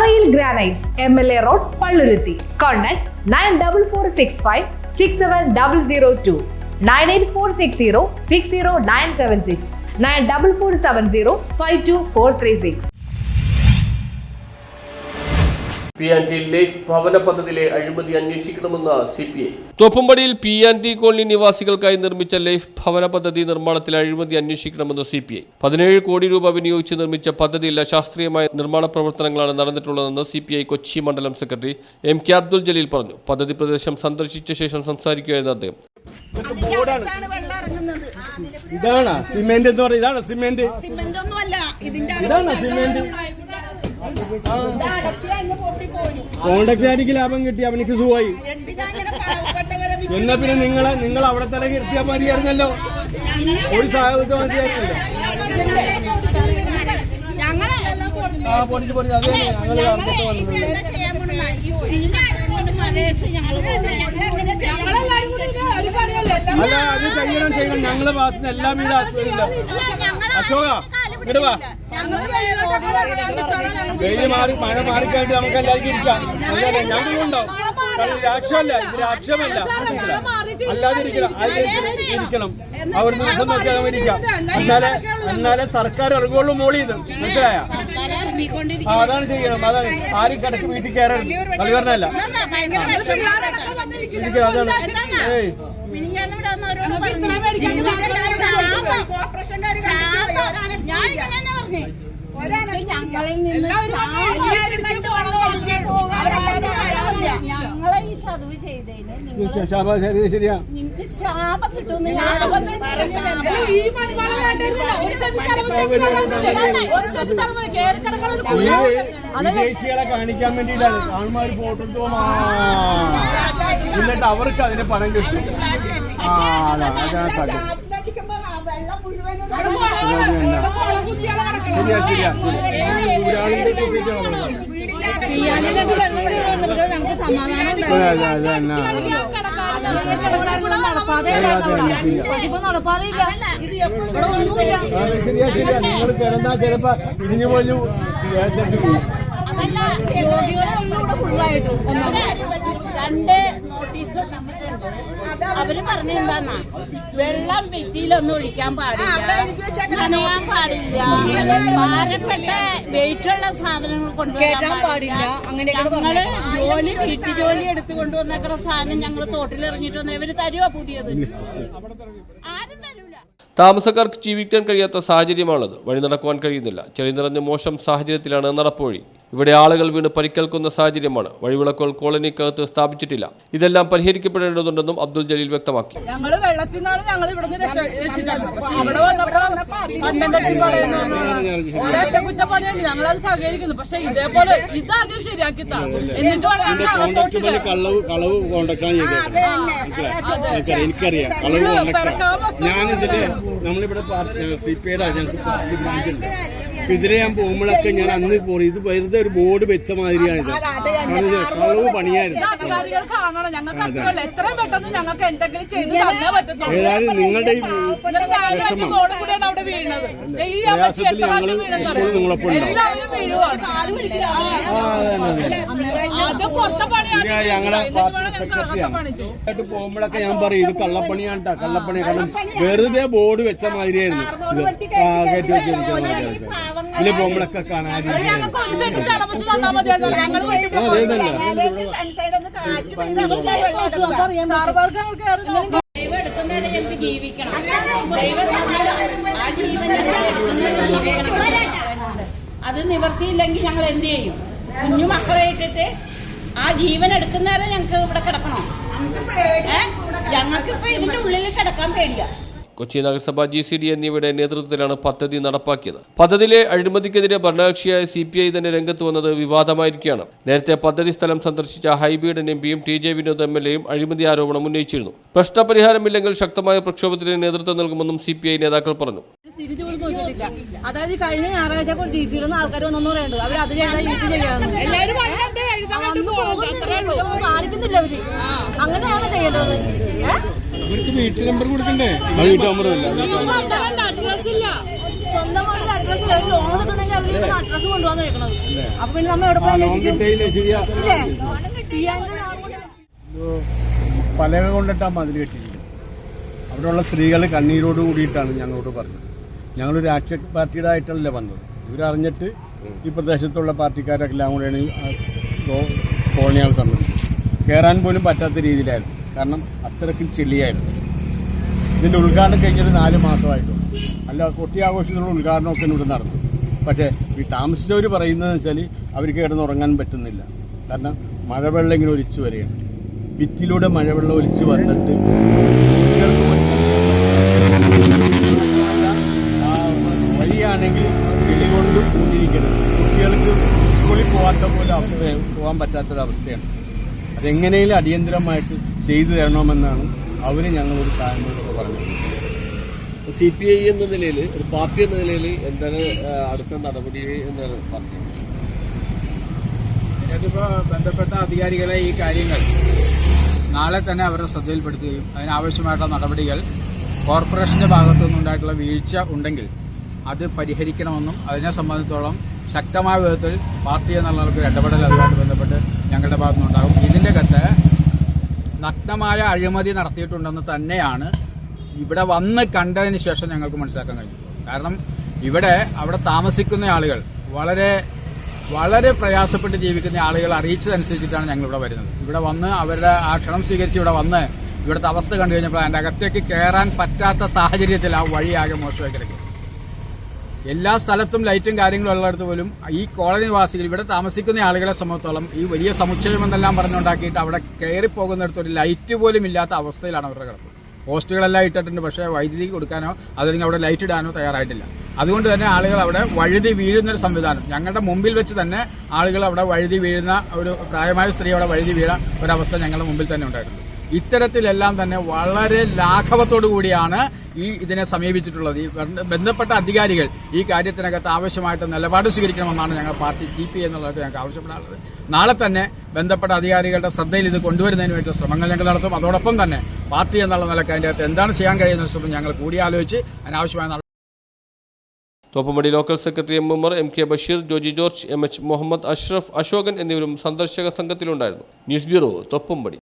Narayil Granites, MLA Road, Palluruthi. Contact 94465 67002, 98460 60976, 94470 52436. P&T life ഭവന പദ്ധതിയിലെ അഴിമതി അന്വേഷിക്കണമെന്ന് CPI. തോപ്പുംപടിയിൽ P&T കോളനി നിവാസികൾക്കായി നിർമ്മിച്ച ലൈഫ് ഭവന പദ്ധതി നിർമ്മാണത്തിൽ അഴിമതി അന്വേഷിക്കണമെന്ന് CPI. 17 കോടി രൂപ വിനിയോഗിച്ച് നിർമ്മിച്ച പദ്ധതിയിൽ അശാസ്ത്രീയമായ നിർമ്മാണ പ്രവർത്തനങ്ങളാണ് നടന്നിട്ടുള്ളതെന്ന് CPI കൊച്ചി മണ്ഡലം സെക്രട്ടറി MK അബ്ദുൽ ജലീൽ പറഞ്ഞു. പദ്ധതി പ്രദേശം സന്ദർശിച്ച ശേഷം സംസാരിക്കുകയായിരുന്നു അദ്ദേഹം. ഇതാണ് സിമെന്റ് എന്ന് പറയുന്നത്. ഇതാണ് സിമെന്റ്. കോൺട്രാക്ടുകാരിക്ക് ലാഭം കിട്ടി, അവനിക്ക് സുഖമായി. എന്നാ പിന്നെ നിങ്ങൾ അവിടെ തല കിട്ടിയാൽ മതിയായിരുന്നല്ലോ. ഒരു സാഹചര്യം മതിയായിരുന്നല്ലോ. അതെ ഞങ്ങൾ അല്ല അത് ചെയ്യണം. ഞങ്ങളെ ഭാഗത്തുനിന്ന് എല്ലാം ഇത് അശോക ഇങ്ങോട്ട് വാ. വെയില് മാറി മഴ മാറിക്കഴിഞ്ഞിട്ട് നമുക്ക് എല്ലാവർക്കും ഇരിക്കാം. അല്ലേ ഞങ്ങളുണ്ടോ? രാഷ്ട്രമല്ല, ഇത് രാഷ്ട്രമല്ല. അല്ലാതെ ഇരിക്കണം, ഇരിക്കണം. ആ ഒരു ദിവസം നോക്കിയാൽ നമുക്ക് ഇരിക്കാം. എന്നാലേ സർക്കാർ ഇറങ്ങുള്ളൂ മോളിന്ന്. മനസ്സിലായ? അതാണ് ചെയ്യണം. അതാണ് ആരും കിടക്ക് വീട്ടിൽ കയറരുത്. അത് പറഞ്ഞല്ല അതാണ്. ഏയ് ഞങ്ങളിൽ നിന്ന് ഞങ്ങളെ ഈ ചതവ് ചെയ്തതിന് ശരിയാ നിങ്ങക്ക് ശാപം കിട്ടുന്നു. വിദേശികളെ കാണിക്കാൻ വേണ്ടിയിട്ടാണ് ആൾമാർ ഫോട്ടോ എടുത്ത് എന്നിട്ട് അവർക്ക് അതിന് പണം കിട്ടും. ശരിയാ ശരിയാ ശരിയാ ശരിയാ. നിങ്ങൾ കിടന്നാ ചിലപ്പോ ഇടിഞ്ഞു പോലും രണ്ട് നോട്ടീസ് ഒട്ടിച്ചിട്ടുണ്ട്. അവര് പറഞ്ഞെന്താന്നാ, വെള്ളം ഭിത്തിയിലൊന്നും ഒഴിക്കാൻ പാടില്ല, നനയാൻ പാടില്ല, ഭാരപ്പെട്ട വെയിറ്റുള്ള സാധനങ്ങൾ കൊണ്ടുവരാൻ പാടില്ല. ഞങ്ങള് വീട്ടു ജോലി എടുത്തു കൊണ്ടുവന്നേക്കുന്ന സാധനം ഞങ്ങൾ തോട്ടിലെറിഞ്ഞിട്ട് വന്ന ഇവര് തരുവാ പുതിയത്? ആരും തരൂല. താമസക്കാർക്ക് ജീവിക്കാൻ കഴിയാത്ത സാഹചര്യമാണുള്ളത്. വഴി നടക്കുവാൻ കഴിയുന്നില്ല. ചെളി നിറഞ്ഞ മോശം സാഹചര്യത്തിലാണ് നടപ്പുവഴി. ഇവിടെ ആളുകൾ വീണ് പരിക്കേൽക്കുന്ന സാഹചര്യമാണ്. വഴിവിളക്കുകൾ കോളനിക്കകത്ത് സ്ഥാപിച്ചിട്ടില്ല. ഇതെല്ലാം പരിഹരിക്കപ്പെടേണ്ടതുണ്ടെന്നും അബ്ദുൽ ജലീൽ വ്യക്തമാക്കി. ഞങ്ങൾ വെള്ളത്തിൽ നിന്നാണ് ഞങ്ങൾ ഇവിടുന്ന് രക്ഷിച്ചത്. അവിടെ വന്നപ്പോ ഒരൊറ്റ കുറ്റപ്പണിയുണ്ട്. ഞങ്ങളത് സഹകരിക്കുന്നു. പക്ഷെ ഇതേപോലെ ഇതാദ്യം ശരിയാക്കിത്താ, എന്നിട്ട് കളവ് കോണ്ടാക്ട് എനിക്കറിയാം. കളവ് കോണ്ടാക്ട് ഞാനിതില് നമ്മളിവിടെ CPIയുടെ ഇതിലെ ഞാൻ പോകുമ്പോഴൊക്കെ ഞാൻ അന്ന് പോയി ഇത് വെറുതെ ഒരു ബോർഡ് വെച്ച മാതിരിയാണിത്. കളവ് പണിയായിരുന്നു. ഏതായാലും നിങ്ങളുടെ ഈ വിഷമം പ്രയാസത്തിൽ ഞങ്ങൾ നിങ്ങളൊപ്പം ഞങ്ങളെ സെക്രട്ടറിയാണ് പോകുമ്പോഴൊക്കെ ഞാൻ പറയും ഇത് കള്ളപ്പണിയാണ് കേട്ടോ, കള്ളപ്പണി. കാരണം വെറുതെ ബോർഡ് വെച്ച മാതിരിയായിരുന്നു ഇത് കയറ്റി വെച്ചിരിക്കുന്ന മാതിരി. ഇതില് പോകുമ്പോഴൊക്കെ കാണാൻ അത് നിവർത്തിയില്ലെങ്കിൽ ഞങ്ങൾ എന്ത് ചെയ്യും? കുഞ്ഞു മക്കളെ ഇട്ടിട്ട് ആ ജീവൻ എടുക്കുന്നവരെ ഞങ്ങൾക്ക് ഇവിടെ കിടക്കണോ? ഞങ്ങൾക്കിപ്പോ ഇതിന്റെ ഉള്ളിൽ കിടക്കാൻ പേടിയാ. കൊച്ചി നഗരസഭ GCD എന്നിവയുടെ നേതൃത്വത്തിലാണ് പദ്ധതി നടപ്പാക്കിയത്. പദ്ധതിയിലെ അഴിമതിക്കെതിരെ ഭരണകക്ഷിയായ CPI തന്നെ രംഗത്ത് വന്നത് വിവാദമായിരിക്കുകയാണ്. നേരത്തെ പദ്ധതി സ്ഥലം സന്ദർശിച്ച ഹൈബീഡൻ MPയും TJ വിനോദ് MLAയും അഴിമതി ആരോപണം ഉന്നയിച്ചിരുന്നു. പ്രശ്നപരിഹാരമില്ലെങ്കിൽ ശക്തമായ പ്രക്ഷോഭത്തിന് നേതൃത്വം നൽകുമെന്നും CPI നേതാക്കൾ പറഞ്ഞു. അതായത് കഴിഞ്ഞ ഞായറാഴ്ച DC ആൾക്കാർ വന്നു പറയുന്നത് അവർ അതിൽ മാറിക്കുന്നില്ല. അവര് അങ്ങനെയാണ് ചെയ്യേണ്ടത്. വീട്ടു നമ്പർ കൊടുക്കണ്ടേ? വീട്ടു നമ്പർ സ്വന്തമായിട്ട് ലോൺ എടുക്കണമെങ്കിൽ അവര് അഡ്രസ് കൊണ്ടുപോകാൻ ചോദിക്കണത്. അപ്പൊ പിന്നെ നമ്മ എവിടെ പലക കൊണ്ടിട്ടാ മതിൽ കെട്ടിയിരിക്കുന്നത്. അവിടെയുള്ള സ്ത്രീകൾ കണ്ണീരോട് കൂടിയിട്ടാണ് ഞങ്ങളോട് പറഞ്ഞത്. ഞങ്ങളൊരു രാഷ്ട്രീയ പാർട്ടിയുടെ ആയിട്ടല്ല വന്നത്. ഇവരറിഞ്ഞിട്ട് ഈ പ്രദേശത്തുള്ള പാർട്ടിക്കാരെല്ലാം കൂടെയാണ് കോളനിയാണ് സന്ദർശിച്ചത്. കയറാൻ പോലും പറ്റാത്ത രീതിയിലായിരുന്നു. കാരണം അത്രയ്ക്കും ചെളിയായിരുന്നു. ഇതിൻ്റെ ഉദ്ഘാടനം കഴിഞ്ഞത് 4 മാസമായിട്ടുള്ളൂ. അല്ല, കൊട്ടി ആഘോഷത്തിനുള്ള ഉദ്ഘാടനമൊക്കെ ഇവിടെ നടന്നു. പക്ഷേ ഈ താമസിച്ചവർ പറയുന്നതെന്ന് വെച്ചാൽ അവർക്ക് കിടന്നുറങ്ങാൻ പറ്റുന്നില്ല. കാരണം മഴവെള്ളം ഇങ്ങനെ ഒലിച്ചു വരികയാണ്. ഭിത്തിയിലൂടെ മഴവെള്ളം ഒലിച്ചു വന്നിട്ട് വഴിയാണെങ്കിൽ ചെളി കൊണ്ട് കൂടിയിരിക്കുന്നത്. കുട്ടികൾക്ക് സ്കൂളിൽ പോകാൻ പറ്റാത്തൊരവസ്ഥയാണ്. അതെങ്ങനെയും അടിയന്തരമായിട്ട് ചെയ്തു തരണമെന്നാണ് അവർ ഞങ്ങളോട് കാര്യങ്ങളൊക്കെ പറഞ്ഞത്. CPI എന്ന നിലയിൽ, ഒരു പാർട്ടി എന്ന നിലയിൽ എന്താണ് അടുത്ത നടപടി എന്നാണ് പറഞ്ഞത്? ഇതിപ്പോൾ ബന്ധപ്പെട്ട അധികാരികളെ ഈ കാര്യങ്ങൾ നാളെ തന്നെ അവരുടെ ശ്രദ്ധയിൽപ്പെടുത്തുകയും അതിനാവശ്യമായിട്ടുള്ള നടപടികൾ കോർപ്പറേഷന്റെ ഭാഗത്തു നിന്നുണ്ടായിട്ടുള്ള വീഴ്ച ഉണ്ടെങ്കിൽ അത് പരിഹരിക്കണമെന്നും അതിനെ സംബന്ധിച്ചോളം ശക്തമായ വിധത്തിൽ പാർട്ടി എന്നുള്ളവർക്ക് ഇടപെടൽ അതുമായിട്ട് ബന്ധപ്പെട്ട് ഞങ്ങളുടെ ഭാഗത്തുനിന്നുണ്ടാകും. ഇതിന്റെ കത്ത് നഗ്നമായ അഴിമതി നടത്തിയിട്ടുണ്ടെന്ന് തന്നെയാണ് ഇവിടെ വന്ന് കണ്ടതിന് ശേഷം ഞങ്ങൾക്ക് മനസ്സിലാക്കാൻ കഴിഞ്ഞു. കാരണം അവിടെ താമസിക്കുന്ന ആളുകൾ വളരെ പ്രയാസപ്പെട്ട് ജീവിക്കുന്ന ആളുകൾ അറിയിച്ചതനുസരിച്ചിട്ടാണ് ഞങ്ങൾ ഇവിടെ വരുന്നത്. ഇവിടെ വന്ന് അവരുടെ ആ ക്ഷണം സ്വീകരിച്ച് ഇവിടെ വന്ന് ഇവിടുത്തെ അവസ്ഥ കണ്ടു കഴിഞ്ഞപ്പോൾ അതിന്റെ അകത്തേക്ക് കയറാൻ പറ്റാത്ത സാഹചര്യത്തിൽ ആ വഴിയാകെ മോശമായി കിടക്കും. എല്ലാ സ്ഥലത്തും ലൈറ്റും കാര്യങ്ങളും ഉള്ളിടത്ത് പോലും ഈ കോളനി നിവാസികൾ ഇവിടെ താമസിക്കുന്ന ആളുകളെ സംബന്ധിച്ചോളം ഈ വലിയ സമുച്ചയം എന്നെല്ലാം പറഞ്ഞുണ്ടാക്കിയിട്ട് അവിടെ കയറിപ്പോകുന്നിടത്ത് ഒരു ലൈറ്റ് പോലും ഇല്ലാത്ത അവസ്ഥയിലാണ് അവരുടെ കിടപ്പ്. പോസ്റ്റുകളെല്ലാം ഇട്ടിട്ടുണ്ട്, പക്ഷേ വൈദ്യുതി കൊടുക്കാനോ അതല്ലെങ്കിൽ അവിടെ ലൈറ്റ് ഇടാനോ തയ്യാറായിട്ടില്ല. അതുകൊണ്ട് തന്നെ ആളുകൾ അവിടെ വഴുതി വീഴുന്നൊരു സംവിധാനം ഞങ്ങളുടെ മുമ്പിൽ വെച്ച് തന്നെ ആളുകൾ അവിടെ വഴുതി വീഴുന്ന ഒരു പ്രായമായ സ്ത്രീ അവിടെ വഴുതി വീഴ ഒരവസ്ഥ ഞങ്ങളുടെ മുമ്പിൽ തന്നെ ഉണ്ടായിട്ടുണ്ട്. ഇത്തരത്തിലെല്ലാം തന്നെ വളരെ ലാഘവത്തോടു കൂടിയാണ് ഇതിനെ സമീപിച്ചിട്ടുള്ളത്. ഈ ബന്ധപ്പെട്ട അധികാരികൾ ഈ കാര്യത്തിനകത്ത് ആവശ്യമായിട്ട് നിലപാട് സ്വീകരിക്കണമെന്നാണ് ഞങ്ങൾ പാർട്ടി CPI എന്നുള്ളത് ഞങ്ങൾക്ക് ആവശ്യപ്പെടാനുള്ളത്. നാളെ തന്നെ ബന്ധപ്പെട്ട അധികാരികളുടെ ശ്രദ്ധയിൽ ഇത് കൊണ്ടുവരുന്നതിന് വേണ്ടി ശ്രമങ്ങൾ ഞങ്ങൾ നടത്തും. അതോടൊപ്പം തന്നെ പാർട്ടി എന്നുള്ള നിലയ്ക്ക് അതിൻ്റെ അകത്ത് എന്താണ് ചെയ്യാൻ കഴിയുന്ന ശ്രമം ഞങ്ങൾ കൂടിയാലോചിച്ച് അതിനാവശ്യമായ Thoppumpady local secretary M. Umar, MK Basheer, Joji George, MH Muhammad Ashraf, Ashokan എന്നിവരും സന്ദർശക സംഘത്തിലുണ്ടായിരുന്നു. News bureau, Thoppumpady.